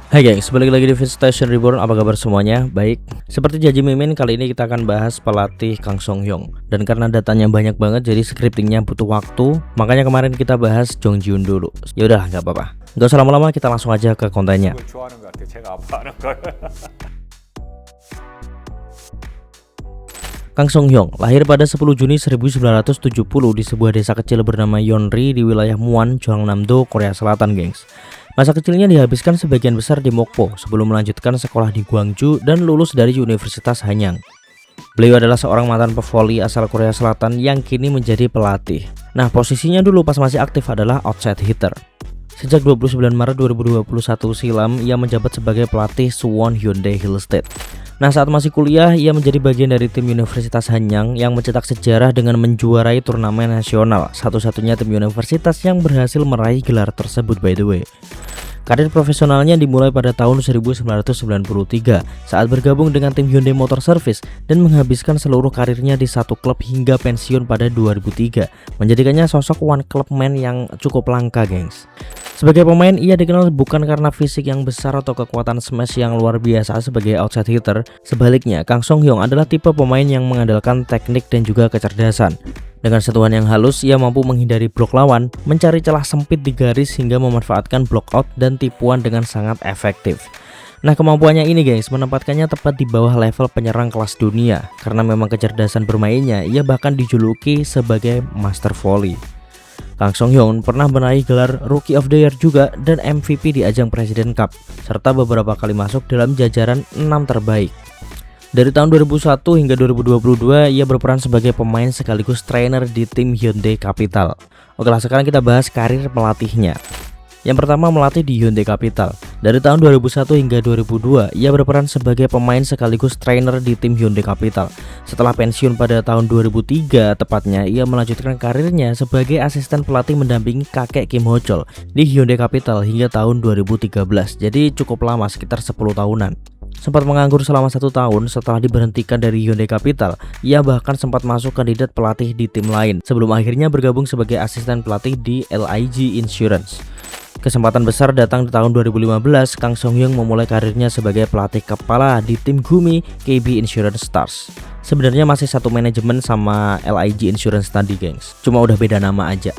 Hai guys, balik lagi di Fit Station Reborn. Apa kabar semuanya? Baik, seperti janji Mimin, kali ini kita akan bahas pelatih Kang Song Hyung. Dan karena datanya banyak banget, jadi scriptingnya butuh waktu. Makanya kemarin kita bahas Jong Ji Hoon dulu. Ya udah, nggak apa-apa. Nggak usah lama-lama, kita langsung aja ke kontennya. 좋아하는 것 같아요. 제가 아파하는 걸. Kang Song Hyung lahir pada 10 Juni 1970 di sebuah desa kecil bernama Yeonri di wilayah Muan, Jeonnam-do, Korea Selatan, gengs. Masa kecilnya dihabiskan sebagian besar di Mokpo sebelum melanjutkan sekolah di Gwangju dan lulus dari Universitas Hanyang. Beliau adalah seorang mantan pevoli asal Korea Selatan yang kini menjadi pelatih. Nah, posisinya dulu pas masih aktif adalah outside hitter. Sejak 29 Maret 2021 silam, ia menjabat sebagai pelatih Suwon Hyundai Hillstate. Nah, saat masih kuliah, ia menjadi bagian dari tim Universitas Hanyang yang mencetak sejarah dengan menjuarai turnamen nasional, satu-satunya tim universitas yang berhasil meraih gelar tersebut by the way. Karir profesionalnya dimulai pada tahun 1993 saat bergabung dengan tim Hyundai Motor Service dan menghabiskan seluruh karirnya di satu klub hingga pensiun pada 2003, menjadikannya sosok one club man yang cukup langka, gengs. Sebagai pemain, ia dikenal bukan karena fisik yang besar atau kekuatan smash yang luar biasa sebagai outside hitter. Sebaliknya, Kang Song Hyung adalah tipe pemain yang mengandalkan teknik dan juga kecerdasan. Dengan sentuhan yang halus, ia mampu menghindari blok lawan, mencari celah sempit di garis hingga memanfaatkan block out dan tipuan dengan sangat efektif. Nah, kemampuannya ini guys menempatkannya tepat di bawah level penyerang kelas dunia. Karena memang kecerdasan bermainnya, ia bahkan dijuluki sebagai master volley. Kang Song Hyung pernah meraih gelar Rookie of the Year juga dan MVP di ajang President Cup, serta beberapa kali masuk dalam jajaran 6 terbaik. Dari tahun 2001 hingga 2022, ia berperan sebagai pemain sekaligus trainer di tim Hyundai Capital. Oke lah, sekarang kita bahas karir pelatihnya. Yang pertama, melatih di Hyundai Capital. Dari tahun 2001 hingga 2002, ia berperan sebagai pemain sekaligus trainer di tim Hyundai Capital. Setelah pensiun pada tahun 2003 tepatnya, ia melanjutkan karirnya sebagai asisten pelatih mendampingi kakek Kim Ho Chol di Hyundai Capital hingga tahun 2013. Jadi cukup lama, sekitar 10 tahunan. Sempat menganggur selama 1 tahun setelah diberhentikan dari Hyundai Capital. Ia bahkan sempat masuk kandidat pelatih di tim lain sebelum akhirnya bergabung sebagai asisten pelatih di LIG Insurance. Kesempatan besar datang di tahun 2015, Kang Song Hyung memulai karirnya sebagai pelatih kepala di tim Gumi KB Insurance Stars. Sebenarnya masih satu manajemen sama LIG Insurance tadi, gengs. Cuma udah beda nama aja.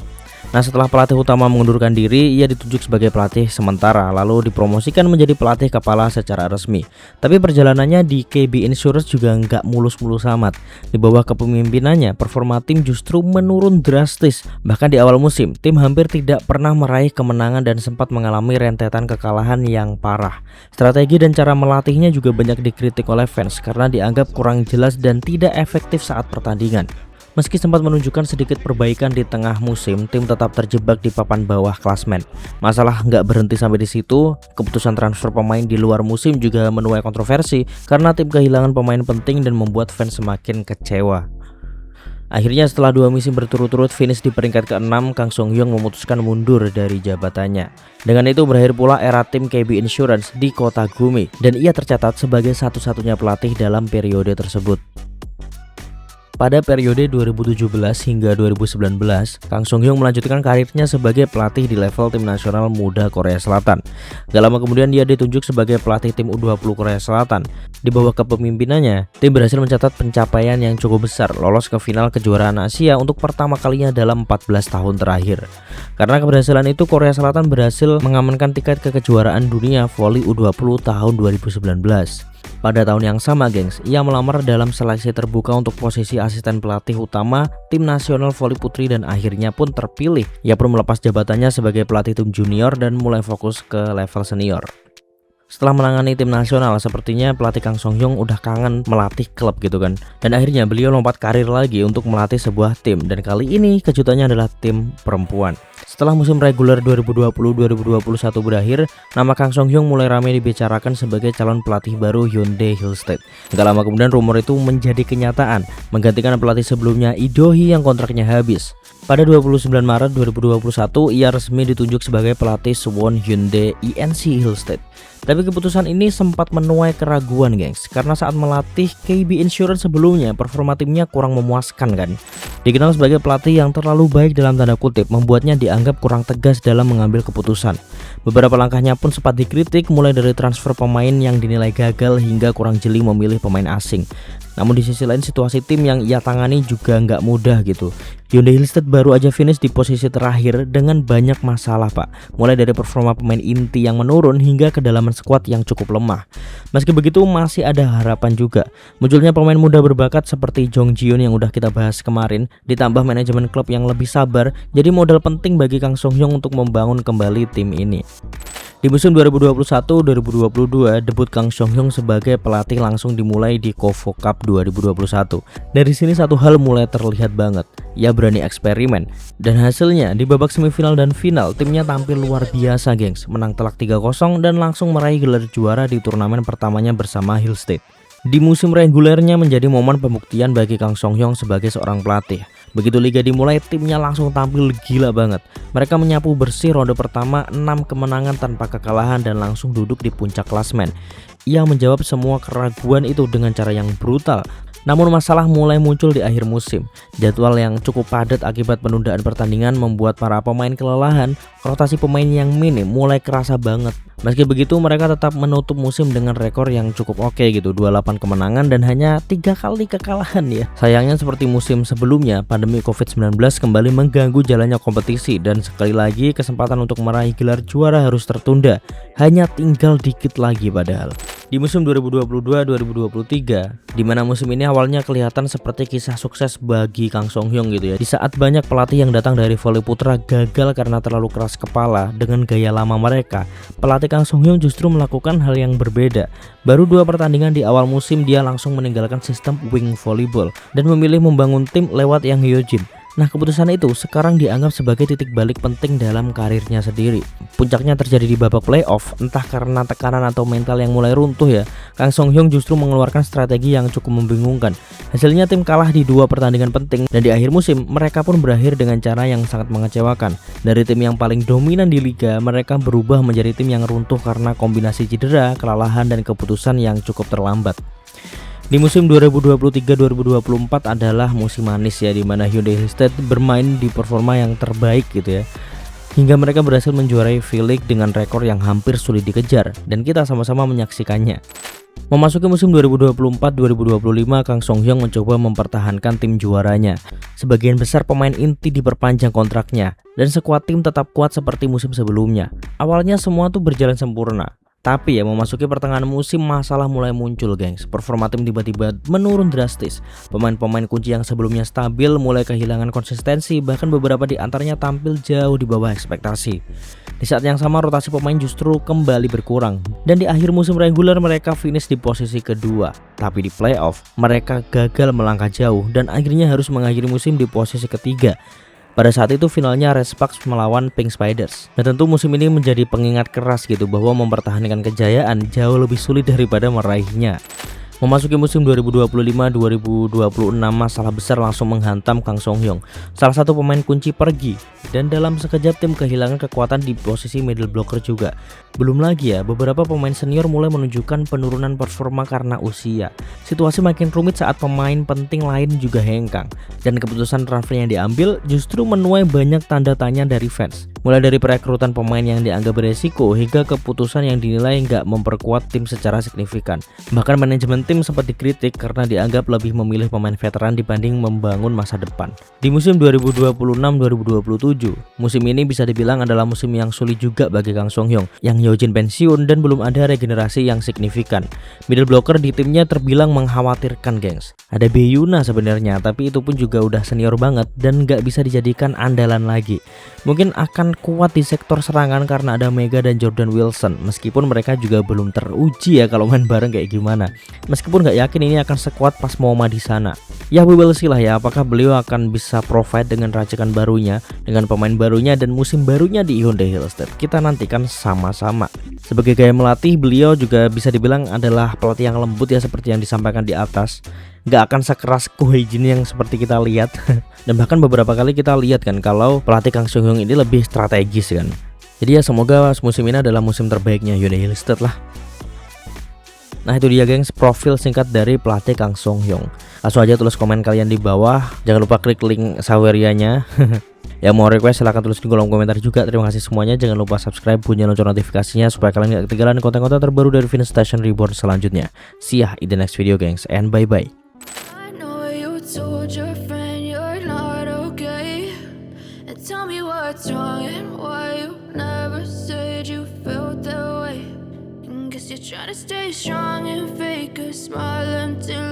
Nah, setelah pelatih utama mengundurkan diri, ia ditunjuk sebagai pelatih sementara lalu dipromosikan menjadi pelatih kepala secara resmi. Tapi perjalanannya di KB Insurance juga nggak mulus-mulus amat. Di bawah kepemimpinannya, performa tim justru menurun drastis. Bahkan di awal musim, tim hampir tidak pernah meraih kemenangan dan sempat mengalami rentetan kekalahan yang parah. Strategi dan cara melatihnya juga banyak dikritik oleh fans karena dianggap kurang jelas dan tidak efektif saat pertandingan. Meski sempat menunjukkan sedikit perbaikan di tengah musim, tim tetap terjebak di papan bawah klasmen. Masalah nggak berhenti sampai di situ, keputusan transfer pemain di luar musim juga menuai kontroversi karena tim kehilangan pemain penting dan membuat fans semakin kecewa. Akhirnya setelah 2 musim berturut-turut finish di peringkat ke-6, Kang Song Hyung memutuskan mundur dari jabatannya. Dengan itu berakhir pula era tim KB Insurance di kota Gumi dan ia tercatat sebagai satu-satunya pelatih dalam periode tersebut. Pada periode 2017 hingga 2019, Kang Song Hyung melanjutkan karirnya sebagai pelatih di level tim nasional muda Korea Selatan. Gak lama kemudian dia ditunjuk sebagai pelatih tim U20 Korea Selatan. Di bawah kepemimpinannya, tim berhasil mencatat pencapaian yang cukup besar, lolos ke final kejuaraan Asia untuk pertama kalinya dalam 14 tahun terakhir. Karena keberhasilan itu, Korea Selatan berhasil mengamankan tiket ke kejuaraan dunia voli U20 tahun 2019. Pada tahun yang sama, gengs, ia melamar dalam seleksi terbuka untuk posisi asisten pelatih utama tim nasional voli putri dan akhirnya pun terpilih. Ia pun melepas jabatannya sebagai pelatih tim junior dan mulai fokus ke level senior. Setelah menangani tim nasional, sepertinya pelatih Kang Song Hyung udah kangen melatih klub gitu kan. Dan akhirnya beliau lompat karir lagi untuk melatih sebuah tim. Dan kali ini kejutannya adalah tim perempuan. Setelah musim reguler 2020-2021 berakhir, nama Kang Song Hyung mulai ramai dibicarakan sebagai calon pelatih baru Hyundai Hillstate. Gak lama kemudian rumor itu menjadi kenyataan, menggantikan pelatih sebelumnya Lee Do Hee yang kontraknya habis. Pada 29 Maret 2021, ia resmi ditunjuk sebagai pelatih Suwon Hyundai INC Hillstead. Tapi keputusan ini sempat menuai keraguan, gengs, karena saat melatih KB Insurance sebelumnya, performa timnya kurang memuaskan kan. Dikenal sebagai pelatih yang terlalu baik dalam tanda kutip, membuatnya dianggap kurang tegas dalam mengambil keputusan. Beberapa langkahnya pun sempat dikritik, mulai dari transfer pemain yang dinilai gagal hingga kurang jeli memilih pemain asing. Namun di sisi lain situasi tim yang ia tangani juga nggak mudah gitu. Hyundai Hillstead baru aja finish di posisi terakhir dengan banyak masalah pak. Mulai dari performa pemain inti yang menurun hingga kedalaman skuad yang cukup lemah. Meski begitu masih ada harapan juga. Munculnya pemain muda berbakat seperti Jong Ji-yoon yang udah kita bahas kemarin, ditambah manajemen klub yang lebih sabar, jadi modal penting bagi Kang Song-hyung untuk membangun kembali tim ini. Di musim 2021-2022, debut Kang Song-hyung sebagai pelatih langsung dimulai di KOFO Cup 2021. Dari sini satu hal mulai terlihat banget, ia berani eksperimen. Dan hasilnya di babak semifinal dan final, timnya tampil luar biasa gengs, menang telak 3-0 dan langsung meraih gelar juara di turnamen pertamanya bersama Hillstead. Di musim regulernya menjadi momen pembuktian bagi Kang Song-hyung sebagai seorang pelatih. Begitu liga dimulai, timnya langsung tampil gila banget. Mereka menyapu bersih ronde pertama, 6 kemenangan tanpa kekalahan dan langsung duduk di puncak klasemen. Ia menjawab semua keraguan itu dengan cara yang brutal. Namun masalah mulai muncul di akhir musim. Jadwal yang cukup padat akibat penundaan pertandingan membuat para pemain kelelahan. Rotasi pemain yang minim mulai kerasa banget. Meski begitu mereka tetap menutup musim dengan rekor yang cukup oke gitu, 28 kemenangan dan hanya 3 kali kekalahan ya. Sayangnya seperti musim sebelumnya, pandemi COVID-19 kembali mengganggu jalannya kompetisi dan sekali lagi kesempatan untuk meraih gelar juara harus tertunda. Hanya tinggal dikit lagi padahal. Di musim 2022-2023, di mana musim ini awalnya kelihatan seperti kisah sukses bagi Kang Song-hyung gitu ya. Di saat banyak pelatih yang datang dari voli putra gagal karena terlalu keras kepala dengan gaya lama mereka, pelatih Kang Song-hyung justru melakukan hal yang berbeda. Baru 2 pertandingan di awal musim dia langsung meninggalkan sistem wing volleyball dan memilih membangun tim lewat Yang Hyo-jin. Nah, keputusan itu sekarang dianggap sebagai titik balik penting dalam karirnya sendiri. Puncaknya terjadi di babak playoff, entah karena tekanan atau mental yang mulai runtuh ya. Kang Song-hyung justru mengeluarkan strategi yang cukup membingungkan. Hasilnya tim kalah di 2 pertandingan penting dan di akhir musim mereka pun berakhir dengan cara yang sangat mengecewakan. Dari tim yang paling dominan di liga, mereka berubah menjadi tim yang runtuh karena kombinasi cedera, kelelahan dan keputusan yang cukup terlambat. Di musim 2023-2024 adalah musim manis ya, di mana Hyundai Hillstead bermain di performa yang terbaik gitu ya. Hingga mereka berhasil menjuarai V-League dengan rekor yang hampir sulit dikejar dan kita sama-sama menyaksikannya. Memasuki musim 2024-2025, Kang Song-hyung mencoba mempertahankan tim juaranya. Sebagian besar pemain inti diperpanjang kontraknya dan skuad tim tetap kuat seperti musim sebelumnya. Awalnya semua tuh berjalan sempurna. Tapi ya memasuki pertengahan musim masalah mulai muncul gengs. Performa tim tiba-tiba menurun drastis. Pemain-pemain kunci yang sebelumnya stabil mulai kehilangan konsistensi, bahkan beberapa di antaranya tampil jauh di bawah ekspektasi. Di saat yang sama rotasi pemain justru kembali berkurang. Dan di akhir musim reguler mereka finish di posisi kedua. Tapi di playoff mereka gagal melangkah jauh dan akhirnya harus mengakhiri musim di posisi ketiga. Pada saat itu finalnya Red Sparks melawan Pink Spiders. Dan tentu musim ini menjadi pengingat keras gitu bahwa mempertahankan kejayaan jauh lebih sulit daripada meraihnya. Memasuki musim 2025-2026, masalah besar langsung menghantam Kang Song-hyung. Salah satu pemain kunci pergi dan dalam sekejap tim kehilangan kekuatan di posisi middle blocker juga. Belum lagi ya, beberapa pemain senior mulai menunjukkan penurunan performa karena usia. Situasi makin rumit saat pemain penting lain juga hengkang. Dan keputusan transfer yang diambil justru menuai banyak tanda tanya dari fans. Mulai dari perekrutan pemain yang dianggap beresiko hingga keputusan yang dinilai nggak memperkuat tim secara signifikan. Bahkan manajemen tim sempat dikritik karena dianggap lebih memilih pemain veteran dibanding membangun masa depan. Di musim 2026-2027, musim ini bisa dibilang adalah musim yang sulit juga bagi Kang Song-hyung. Yang Hyo-jin pensiun dan belum ada regenerasi yang signifikan. Middle blocker di timnya terbilang mengkhawatirkan gengs. Ada Bae-yuna sebenarnya, tapi itu pun juga udah senior banget dan nggak bisa dijadikan andalan lagi. Mungkin akan kuat di sektor serangan karena ada Mega dan Jordan Wilson, meskipun mereka juga belum teruji ya kalau main bareng kayak gimana. Meskipun nggak yakin ini akan sekuat pas Mouma di sana. Ya we will see lah ya, apakah beliau akan bisa provide dengan racikan barunya, dengan pemain barunya dan musim barunya di Hyundai Hillstead. Kita nantikan sama-sama. Sebagai gaya melatih, beliau juga bisa dibilang adalah pelatih yang lembut ya, seperti yang disampaikan di atas. Nggak akan sekeras Ko Hee-jin yang seperti kita lihat. Dan bahkan beberapa kali kita lihat kan kalau pelatih Kang Sung Hyung ini lebih strategis kan. Jadi ya semoga musim ini adalah musim terbaiknya Yoon Hee-sted lah. Nah itu dia gengs, profil singkat dari pelatih Kang Sung Hyung. Langsung aja tulis komen kalian di bawah. Jangan lupa klik link Sawerianya. Yang mau request silahkan tulis di kolom komentar juga. Terima kasih semuanya. Jangan lupa subscribe, bunyi lonceng notifikasinya supaya kalian gak ketinggalan konten-konten terbaru dari Vince Station Reborn selanjutnya. See ya in the next video gengs, and bye bye. I know you told your friend you're not okay, and tell me what's wrong and why you never said you felt that way. And guess you're trying to stay strong and fake a smile until